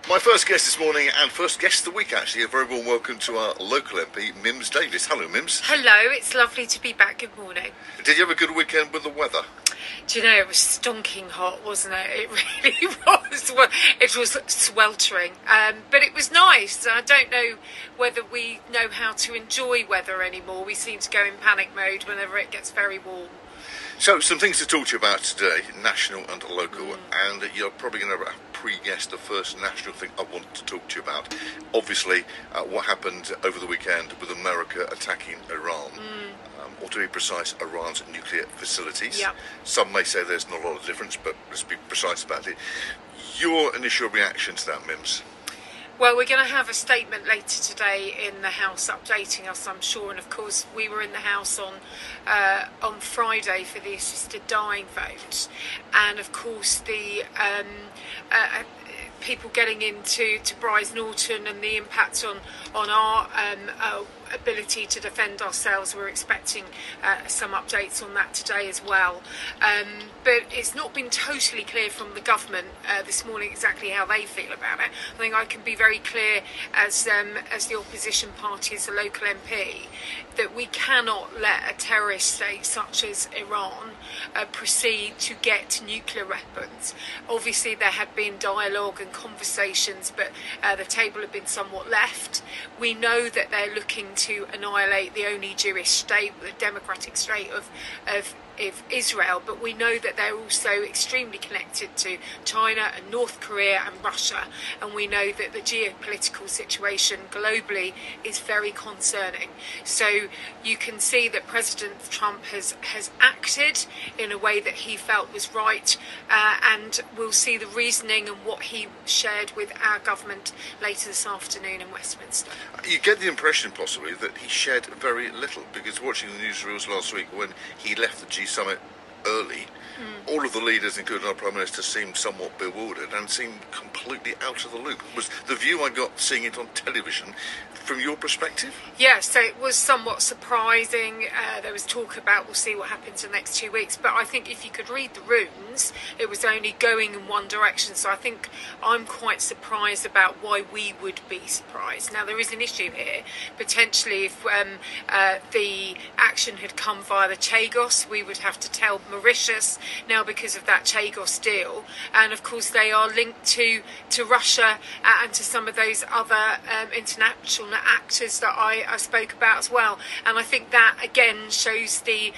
My first guest this morning, and first guest of the week actually, a very warm welcome to our local MP, Mims Davies. Hello, Mims. Hello, it's lovely to be back. Good morning. Did you have a good weekend with the weather? Do you know, it was stonking hot, wasn't it? It really was. Well, it was sweltering, but it was nice. I don't know whether we know how to enjoy weather anymore. We seem to go in panic mode whenever it gets very warm. So, some things to talk to you about today, national and local, and you're probably going to pre-guess the first national thing I want to talk to you about. Obviously, what happened over the weekend with America attacking Iran, or to be precise, Iran's nuclear facilities. Yep. Some may say there's not a lot of difference, but let's be precise about it. Your initial reaction to that, Mims? Well, we're going to have a statement later today in the House updating us, I'm sure. And of course, we were in the House on Friday for the assisted dying vote. And of course, the people getting into Bryce Norton and the impact on our ability to defend ourselves. We're expecting some updates on that today as well. But it's not been totally clear from the government this morning exactly how they feel about it. I think I can be very clear as the opposition party, as a local MP, that we cannot let a terrorist state such as Iran proceed to get nuclear weapons. Obviously there had been dialogue and conversations, but the table had been somewhat left. We know that they're looking to annihilate the only Jewish state, the democratic state of Israel, but we know that they're also extremely connected to China and North Korea and Russia, and we know that the geopolitical situation globally is very concerning. So you can see that President Trump has acted in a way that he felt was right, and we'll see the reasoning and what he shared with our government later this afternoon in Westminster. You get the impression possibly that he shared very little, because watching the newsreels last week when he left the G7 early, all of the leaders, including our Prime Minister, seemed somewhat bewildered and seemed completely out of the loop. Was the view I got seeing it on television from your perspective? Yes, so it was somewhat surprising. There was talk about we'll see what happens in the next 2 weeks, but I think if you could read the rooms, it was only going in one direction. So I think I'm quite surprised about why we would be surprised. Now there is an issue here. Potentially if the action had come via the Chagos, we would have to tell Mauritius now because of that Chagos deal, and of course they are linked to Russia and to some of those other international actors that I spoke about as well. And I think that again shows the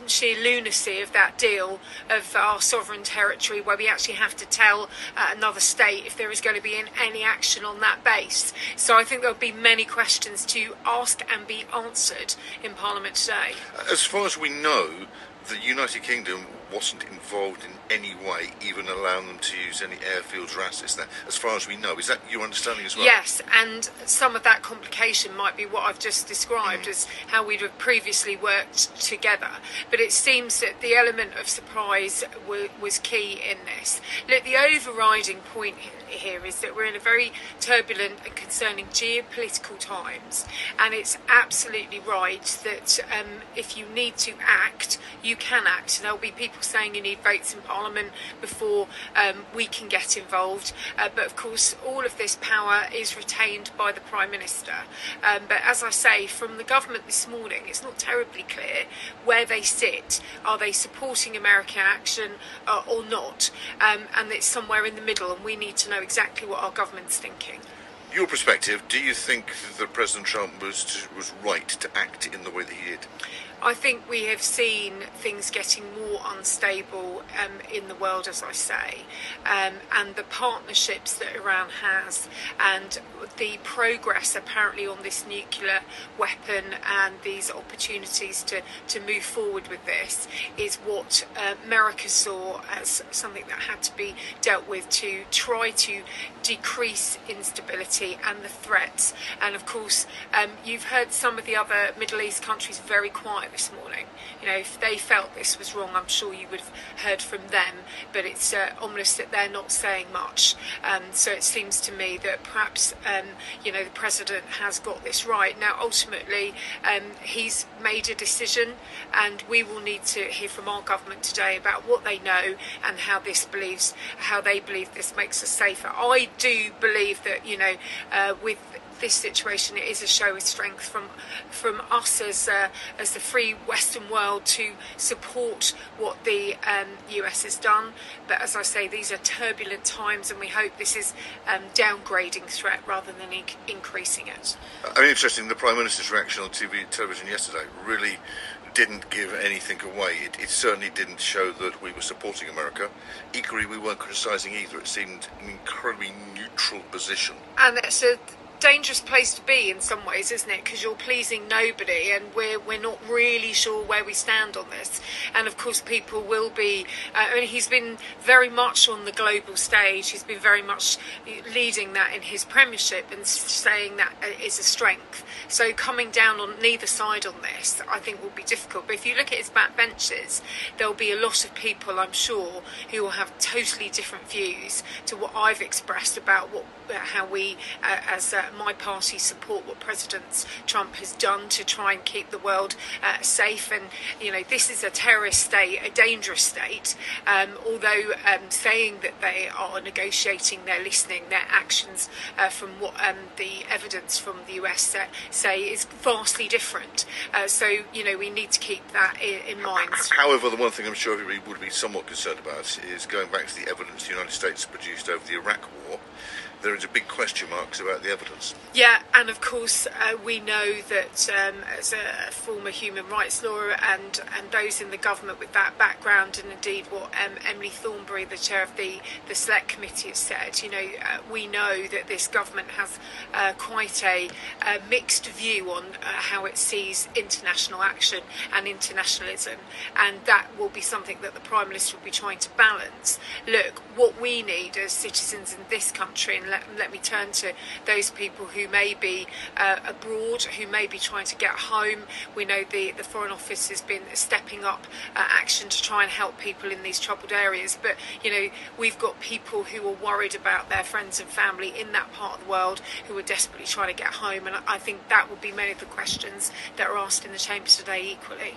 sheer lunacy of that deal, of our sovereign territory, where we actually have to tell another state if there is going to be any action on that base. So I think there'll be many questions to ask and be answered in Parliament today. As far as we know, the United Kingdom wasn't involved in any way, even allowing them to use any airfields or assets there, as far as we know. Is that your understanding as well? Yes, and some of that complication might be what I've just described as how we'd have previously worked together. But it seems that the element of surprise was key in this. Look, the overriding point here is that we're in a very turbulent and concerning geopolitical times, and it's absolutely right that if you need to act, you can act. And there'll be people saying you need votes in Parliament before we can get involved, but of course all of this power is retained by the Prime Minister. But as I say, from the government this morning, it's not terribly clear where they sit. Are they supporting American action or not? And it's somewhere in the middle, and we need to know exactly what our government's thinking. Your perspective, do you think that President Trump was right to act in the way that he did? I think we have seen things getting more unstable in the world, as I say, and the partnerships that Iran has and the progress apparently on this nuclear weapon and these opportunities to move forward with this is what America saw as something that had to be dealt with to try to decrease instability activity and the threats. And of course, you've heard some of the other Middle East countries very quiet this morning. You know, if they felt this was wrong, I'm sure you would have heard from them, but it's ominous that they're not saying much. So it seems to me that perhaps, you know, the President has got this right. Now, ultimately, he's made a decision, and we will need to hear from our government today about what they know and how they believe this makes us safer. I do believe that, you know, with this situation, it is a show of strength from us as the free Western world to support what the US has done. But as I say, these are turbulent times, and we hope this is downgrading threat rather than increasing it. I mean, interesting, the Prime Minister's reaction on television yesterday really didn't give anything away. It certainly didn't show that we were supporting America. Equally, we weren't criticising either. It seemed an incredibly neutral position. And it's a dangerous place to be in some ways, isn't it? Because you're pleasing nobody, and we're not really sure where we stand on this. And of course, people will be. I mean, he's been very much on the global stage. He's been very much leading that in his premiership and saying that is a strength. So coming down on neither side on this, I think, will be difficult. But if you look at his backbenches, there'll be a lot of people, I'm sure, who will have totally different views to what I've expressed about how we, as my party, support what President Trump has done to try and keep the world safe. And, you know, this is a terrorist state, a dangerous state. Although saying that they are negotiating, they're listening, their actions from what the evidence from the US say is vastly different. So, you know, we need to keep that in mind. However, the one thing I'm sure everybody would be somewhat concerned about is going back to the evidence the United States produced over the Iraq War. There is a big question marks about the evidence. Yeah, and of course we know that as a former human rights lawyer and those in the government with that background, and indeed what Emily Thornberry, the chair of the Select Committee, has said, you know, we know that this government has quite a mixed view on how it sees international action and internationalism, and that will be something that the Prime Minister will be trying to balance. Look, what we need as citizens in this country, and let me turn to those people who may be abroad, who may be trying to get home. We know the Foreign Office has been stepping up action to try and help people in these troubled areas. But, you know, we've got people who are worried about their friends and family in that part of the world who are desperately trying to get home. And I think that will be many of the questions that are asked in the Chamber today equally.